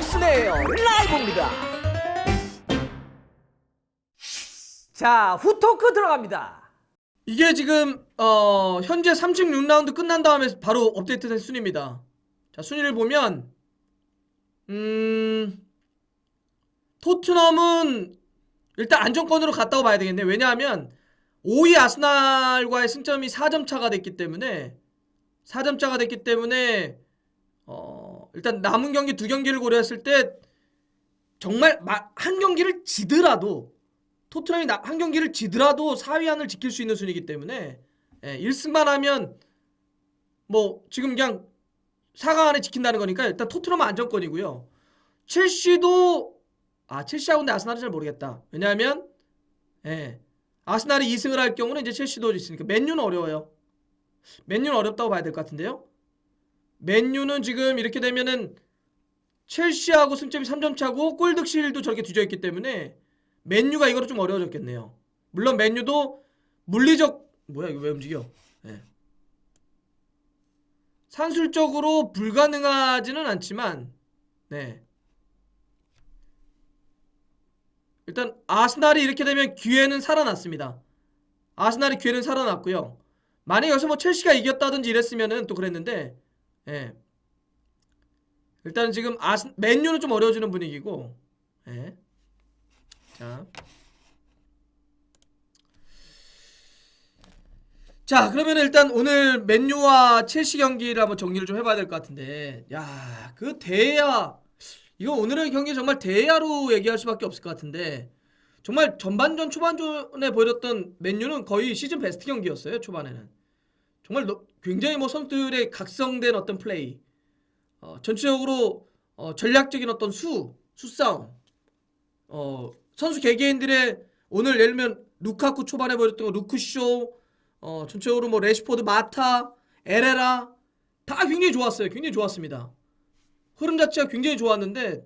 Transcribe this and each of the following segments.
넥슨의 라이브입니다. 자, 후토크 들어갑니다. 이게 지금 현재 36라운드 끝난 다음에 바로 업데이트된 순위입니다. 자, 순위를 보면 토트넘은 일단 안정권으로 갔다고 봐야 되겠네. 왜냐하면 5위 아스날과의 승점이 4점 차가 됐기 때문에 일단 남은 경기 2경기를 고려했을 때 정말 한 경기를 지더라도 토트넘이 한 경기를 지더라도 4위 안을 지킬 수 있는 순위이기 때문에 1승만 하면 뭐 지금 그냥 4강 안에 지킨다는 거니까 일단 토트넘은 안정권이고요. 첼시도 첼시하고 근데 아스날은 잘 모르겠다. 왜냐하면 아스날이 2승을 할 경우는 이제 첼시도 있으니까 맨유는 어려워요. 맨유는 어렵다고 봐야 될 것 같은데요. 맨유는 지금 이렇게 되면은 첼시하고 승점이 3점 차고 골득실도 저렇게 뒤져 있기 때문에 맨유가 이거로 좀 어려워졌겠네요. 물론 맨유도 물리적 이거 왜 움직여? 산술적으로 불가능하지는 않지만 일단 아스날이 이렇게 되면 기회는 살아났습니다. 아스날이 기회는 살아났고요. 만약에 여기서 뭐 첼시가 이겼다든지 이랬으면은 또 그랬는데 일단은 지금 맨유는 좀 어려워지는 분위기고 자 그러면 일단 오늘 맨유와 첼시 경기를 한번 정리를 좀 해봐야 될 것 같은데 야 그 대야 이거 오늘의 경기 정말 대야로 얘기할 수밖에 없을 것 같은데 정말 전반전 초반전에 보여줬던 맨유는 거의 시즌 베스트 경기였어요. 초반에는 정말 굉장히 뭐 선수들의 각성된 어떤 플레이 전체적으로 전략적인 어떤 수싸움 선수 개개인들의 오늘 예를 들면 루카쿠 초반에 보여줬던 거 루크쇼 전체적으로 뭐 레시포드 마타 에레라 다 굉장히 좋았어요. 굉장히 좋았습니다. 흐름 자체가 굉장히 좋았는데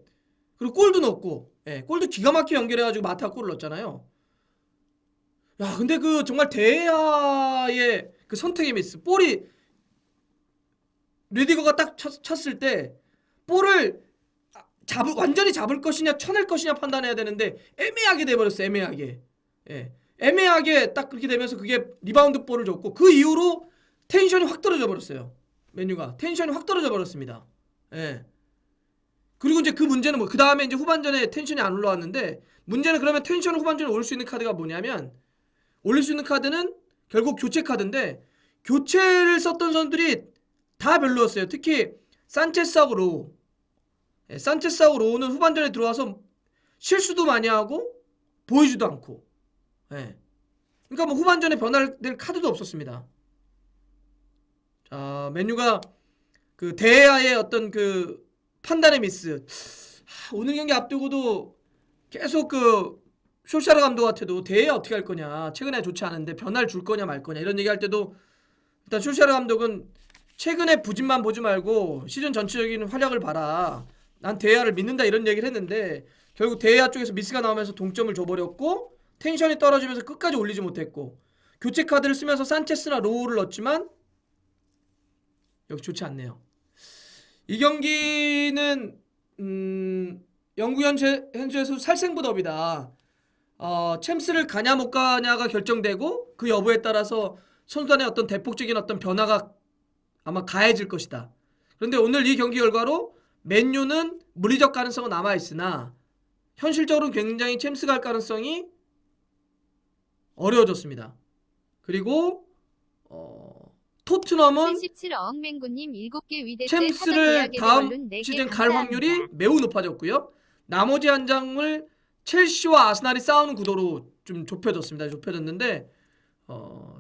그리고 골도 넣었고 골도 기가 막히게 연결해가지고 마타가 골을 넣었잖아요. 야 근데 그 정말 대야의 그 선택의 미스 볼이 리디거가 딱 쳤을 때 볼을 완전히 잡을 것이냐 쳐낼 것이냐 판단해야 되는데 애매하게 돼버렸어요. 애매하게 딱 그렇게 되면서 그게 리바운드 볼을 줬고 그 이후로 텐션이 확 떨어져 버렸어요. 맨유가 텐션이 확 떨어져 버렸습니다. 그리고 이제 그 문제는 그 다음에 이제 후반전에 텐션이 안 올라왔는데 문제는 그러면 텐션을 후반전에 올릴 수 있는 카드가 뭐냐면 올릴 수 있는 카드는 결국 교체 카드인데 교체를 썼던 선수들이 다 별로였어요. 특히 산체스하고 로우는 후반전에 들어와서 실수도 많이 하고 보이지도 않고 그러니까 뭐 후반전에 변화될 카드도 없었습니다. 자 맨유가 그 대야의 어떤 그 판단의 미스 오늘 경기 앞두고도 계속 그 쇼샤르 감독한테도 대야 어떻게 할 거냐 최근에 좋지 않은데 변화를 줄 거냐 말 거냐 이런 얘기할 때도 일단 쇼샤르 감독은 최근에 부진만 보지 말고 시즌 전체적인 활약을 봐라 난 대야를 믿는다 이런 얘기를 했는데 결국 대야 쪽에서 미스가 나오면서 동점을 줘버렸고 텐션이 떨어지면서 끝까지 올리지 못했고 교체 카드를 쓰면서 산체스나 로우를 넣었지만 여기 좋지 않네요. 이 경기는 영구 현지에서 살생부더비다. 챔스를 가냐 못 가냐가 결정되고 그 여부에 따라서 선수단의 어떤 대폭적인 어떤 변화가 아마 가해질 것이다. 그런데 오늘 이 경기 결과로 맨유는 물리적 가능성은 남아있으나 현실적으로는 굉장히 챔스 갈 가능성이 어려워졌습니다. 그리고 토트넘은 챔스를 다음 시즌 갈 확률이 매우 높아졌고요. 나머지 한 장을 첼시와 아스날이 싸우는 구도로 좀 좁혀졌습니다. 좁혀졌는데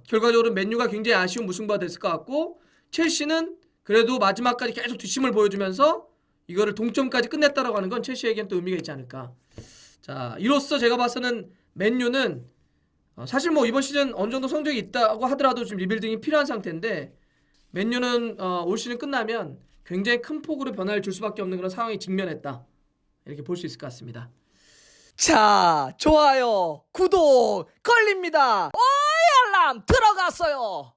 결과적으로 맨유가 굉장히 아쉬운 무승부가 됐을 것 같고 첼시는 그래도 마지막까지 계속 뒷심을 보여주면서 이거를 동점까지 끝냈다라고 하는 건 첼시에겐 또 의미가 있지 않을까. 자 이로써 제가 봐서는 맨유는 사실 뭐 이번 시즌 어느 정도 성적이 있다고 하더라도 지금 리빌딩이 필요한 상태인데 맨유는 올 시즌 끝나면 굉장히 큰 폭으로 변화를 줄 수밖에 없는 그런 상황에 직면했다 이렇게 볼 수 있을 것 같습니다. 자, 좋아요, 구독 걸립니다. 알람 들어갔어요.